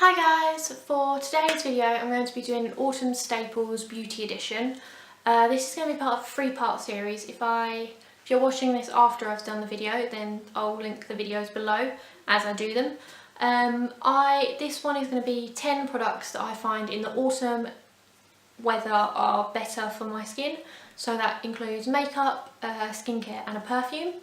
Hi guys, for today's video I'm going to be doing an Autumn Staples Beauty Edition. This is going to be part of a 3-part series. If you're watching this after I've done the video, then I'll link the videos below as I do them. This one is going to be 10 products that I find in the autumn weather are better for my skin. So that includes makeup, skincare and a perfume.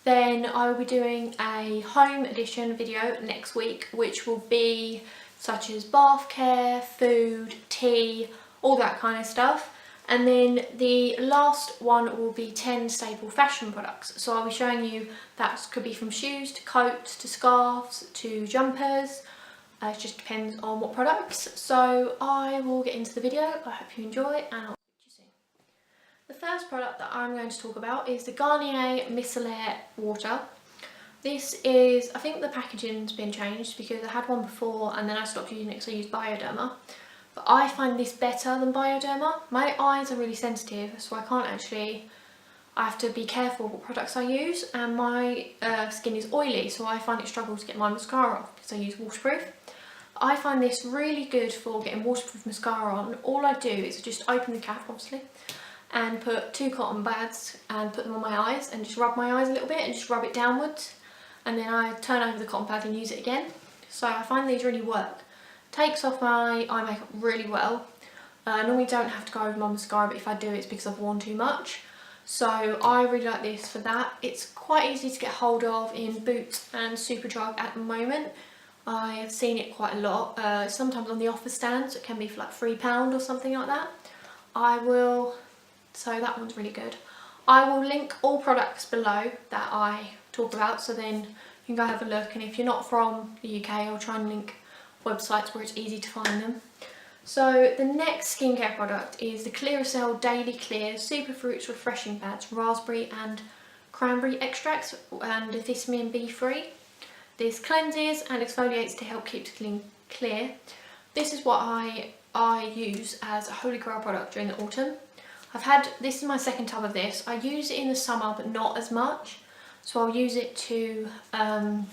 Then I will be doing a home edition video next week, which will be such as bath care, food, tea, all that kind of stuff. And then the last one will be 10 staple fashion products. So I'll be showing you that could be from shoes to coats to scarves to jumpers. It just depends on what products. So I will get into the video. I hope you enjoy and I'll speak to you soon. The first product that I'm going to talk about is the Garnier Micellar Water. This is, I think the packaging's been changed because I had one before and then I stopped using it because I used Bioderma. But I find this better than Bioderma. My eyes are really sensitive, so I have to be careful what products I use, and my skin is oily, so I find it struggle to get my mascara off because I use waterproof. I find this really good for getting waterproof mascara on. All I do is just open the cap, obviously, and put 2 cotton pads and put them on my eyes and just rub my eyes a little bit and just rub it downwards, and then I turn over the cotton pad and use it again. So I find these really work. Takes off my eye makeup really well. I normally don't have to go over my mascara, but if I do it's because I've worn too much. So I really like this for that. It's quite easy to get hold of in Boots and Superdrug at the moment. I have seen it quite a lot. Sometimes on the offer stands it can be for like £3 or something like that. So that one's really good. I will link all products below that I talk about, so then you can go have a look, and if you're not from the UK I'll try and link websites where it's easy to find them. So the next skincare product is the Clearasil Daily Clear Superfruits Refreshing Pads, raspberry and cranberry extracts and vitamin B free. This cleanses and exfoliates to help keep skin clear. This is what I use as a holy grail product during the autumn. This is my 2nd tub of this. I use it in the summer but not as much, so I'll use it to kind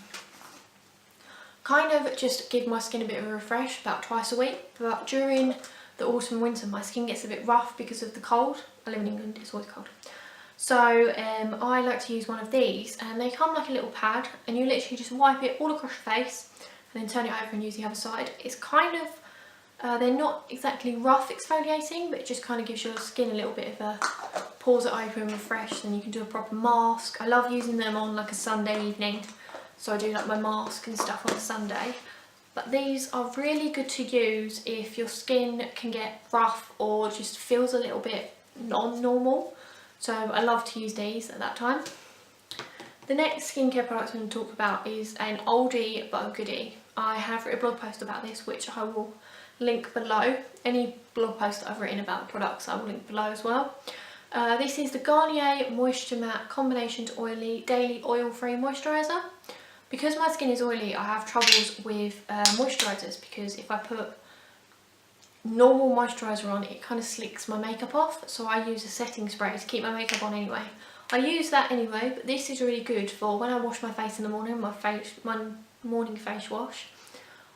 of just give my skin a bit of a refresh about twice a week. But during the autumn and winter my skin gets a bit rough because of the cold. I live in England, it's always cold. So I like to use one of these, and they come like a little pad and you literally just wipe it all across your face and then turn it over and use the other side. It's kind of, they're not exactly rough exfoliating, but it just kind of gives your skin a little bit of a pause it over and refresh, then you can do a proper mask. I love using them on like a Sunday evening, so I do like my mask and stuff on a Sunday. But these are really good to use if your skin can get rough or just feels a little bit non-normal. So I love to use these at that time. The next skincare product I'm going to talk about is an oldie but a goodie. I have written a blog post about this, which I will link below. Any blog post that I've written about products I will link below as well. This is the Garnier Moisture Matte Combination to Oily Daily Oil Free Moisturiser. Because my skin is oily, I have troubles with moisturisers, because if I put normal moisturiser on it kind of slicks my makeup off, so I use a setting spray to keep my makeup on anyway. I use that anyway, but this is really good for when I wash my face in the morning, my morning face wash.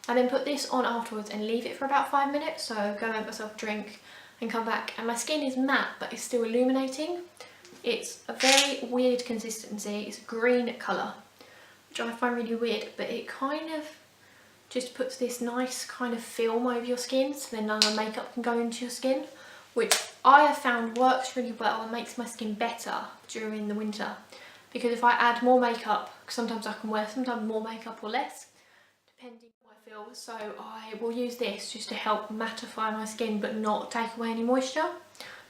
I then put this on afterwards and leave it for about 5 minutes, so go make myself a drink and come back, and my skin is matte but it's still illuminating. It's a very weird consistency. It's a green colour, which I find really weird, but it kind of just puts this nice kind of film over your skin, so then none of the makeup can go into your skin, which I have found works really well and makes my skin better during the winter. Because if I add more makeup, sometimes I can wear sometimes more makeup or less, depending on how I feel. So I will use this just to help mattify my skin but not take away any moisture.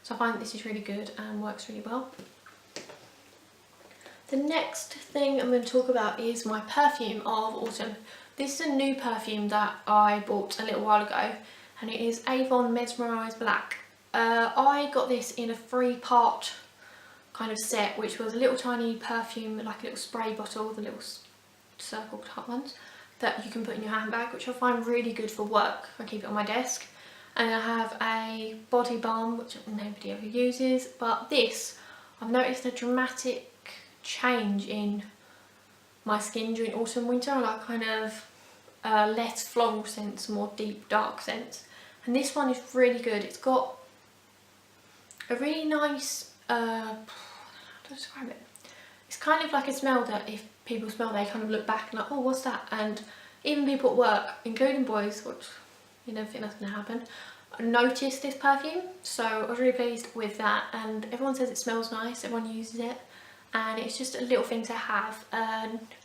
So I find that this is really good and works really well. The next thing I'm going to talk about is my perfume of autumn. This is a new perfume that I bought a little while ago, and it is Avon Mesmerise Black. I got this in a 3-part kind of set, which was a little tiny perfume, like a little spray bottle, the little circle type ones that you can put in your handbag, which I find really good for work. I keep it on my desk. And I have a body balm, which nobody ever uses, but this, I've noticed a dramatic change in my skin during autumn winter. Like, kind of less floral scents, more deep dark scents. And this one is really good. It's got a really nice, how to describe it? It's kind of like a smell that if people smell, they kind of look back and like, oh, what's that? And even people at work, including boys, which you never think that's going to happen, noticed this perfume. So I was really pleased with that, and everyone says it smells nice, everyone uses it, and it's just a little thing to have.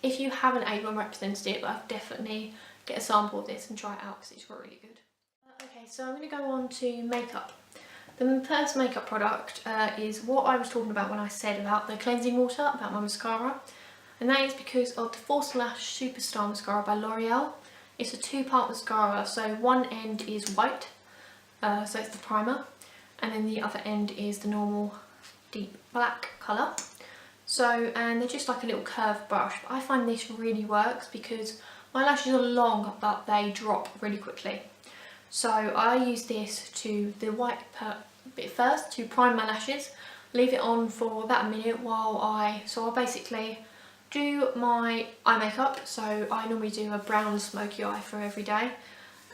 If you haven't Avon represented it, I'd definitely get a sample of this and try it out because it's really good. Okay, so I'm going to go on to makeup. The first makeup product is what I was talking about when I said about the cleansing water, about my mascara. And that is because of the Force Lash Superstar Mascara by L'Oreal. It's a 2-part mascara, so one end is white, so it's the primer, and then the other end is the normal deep black colour. So, and they're just like a little curved brush. But I find this really works because my lashes are long, but they drop really quickly. So I use this to the white bit first to prime my lashes, leave it on for about a minute while I'll basically do my eye makeup. So I normally do a brown smoky eye for every day,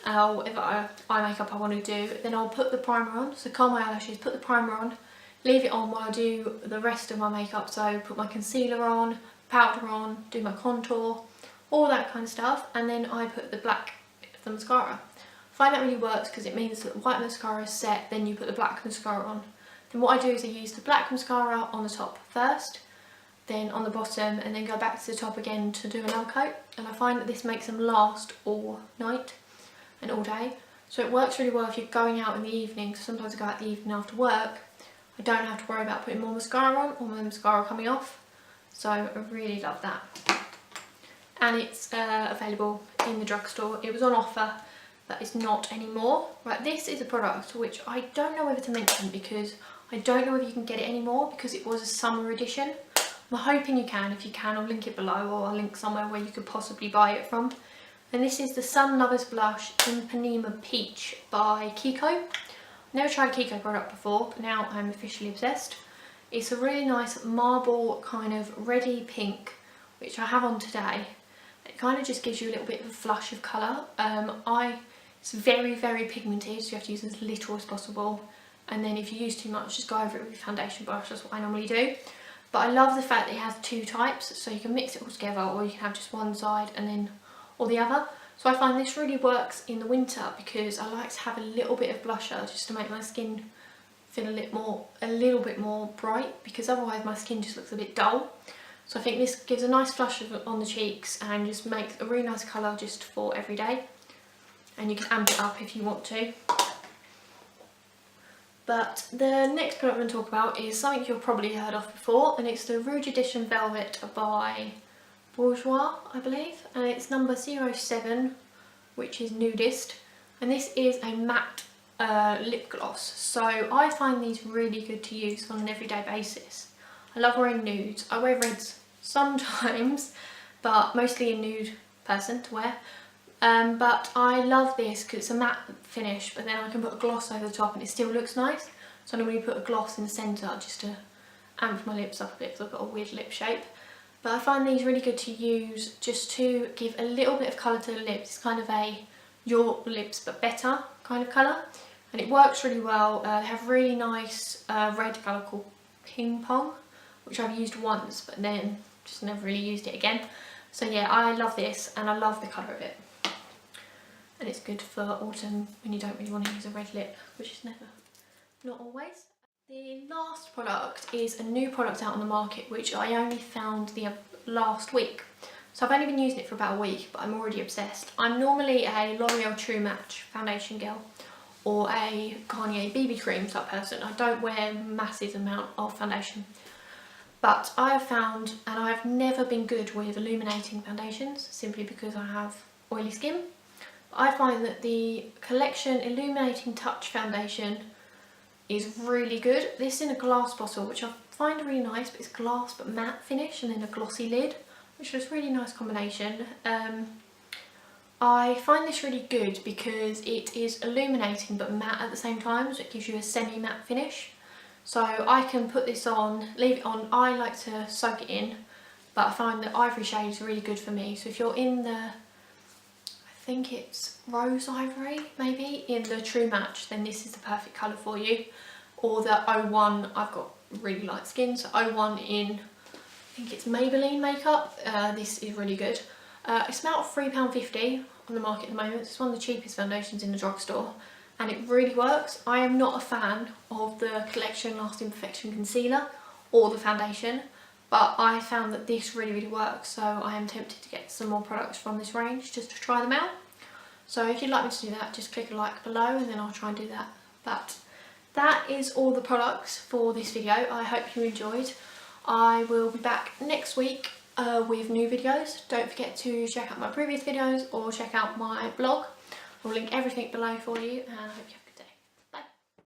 whatever eye makeup I want to do. Then I'll put the primer on, so curl my eyelashes, put the primer on, leave it on while I do the rest of my makeup. So put my concealer on, powder on, do my contour, all that kind of stuff, and then I put the black bit of the mascara. I find that really works because it means that the white mascara is set, then you put the black mascara on. Then what I do is I use the black mascara on the top first, then on the bottom, and then go back to the top again to do another coat. And I find that this makes them last all night and all day. So it works really well if you're going out in the evening. So sometimes I go out in the evening after work, I don't have to worry about putting more mascara on or my mascara coming off. So I really love that. And it's available in the drugstore. It was on offer, but it's not anymore. Right, this is a product which I don't know whether to mention because I don't know whether you can get it anymore because it was a summer edition. I'm hoping you can. If you can, I'll link it below, or I'll link somewhere where you could possibly buy it from. And this is the Sun Lovers Blush in Panema Peach by Kiko. Never tried a Kiko product before, but now I'm officially obsessed. It's a really nice marble kind of reddy pink, which I have on today. It kind of just gives you a little bit of a flush of colour. It's very, very pigmented, so you have to use as little as possible. And then if you use too much, just go over it with your foundation brush. That's what I normally do. But I love the fact that it has 2 types, so you can mix it all together, or you can have just one side and then or the other. So I find this really works in the winter because I like to have a little bit of blusher just to make my skin feel a little bit more bright, because otherwise my skin just looks a bit dull. So I think this gives a nice flush on the cheeks and just makes a really nice colour just for every day. And you can amp it up if you want to. But the next product I'm going to talk about is something you've probably heard of before, and it's the Rouge Edition Velvet by Bourjois, I believe, and it's number 07, which is nudist, and this is a matte lip gloss. So I find these really good to use on an everyday basis. I love wearing nudes. I wear reds sometimes, but mostly a nude person to wear. But I love this because it's a matte finish, but then I can put a gloss over the top and it still looks nice. So I normally put a gloss in the centre just to amp my lips up a bit because I've got a weird lip shape. But I find these really good to use just to give a little bit of colour to the lips. It's kind of a your lips but better kind of colour, and it works really well. They have really nice red colour called Ping Pong, which I've used once but then just never really used it again. So yeah, I love this and I love the colour of it. And it's good for autumn when you don't really want to use a red lip, which is not always. The last product is a new product out on the market which I only found the last week. So I've only been using it for about a week, but I'm already obsessed. I'm normally a L'Oreal True Match foundation girl or a Garnier BB cream type person. I don't wear massive amount of foundation. But I have found, and I've never been good with illuminating foundations simply because I have oily skin. I find that the Collection Illuminating Touch Foundation is really good. This is in a glass bottle, which I find really nice, but it's glass but matte finish and then a glossy lid, which is a really nice combination. I find this really good because it is illuminating but matte at the same time, so it gives you a semi-matte finish. So I can put this on, leave it on. I like to soak it in, but I find that ivory shade is really good for me. So if you're in the, I think it's rose ivory maybe, in the True Match, then this is the perfect colour for you. Or the 01, I've got really light skin, so 01 in, I think it's Maybelline makeup. This is really good. It's about £3.50 on the market at the moment. It's one of the cheapest foundations in the drugstore and it really works. I am not a fan of the Collection Lasting Perfection Concealer or the foundation, but I found that this really works, so I am tempted to get some more products from this range just to try them out. So if you'd like me to do that, just click a like below and then I'll try and do that. But that is all the products for this video. I hope you enjoyed. I will be back next week with new videos. Don't forget to check out my previous videos or check out my blog. I'll link everything below for you, and I hope you have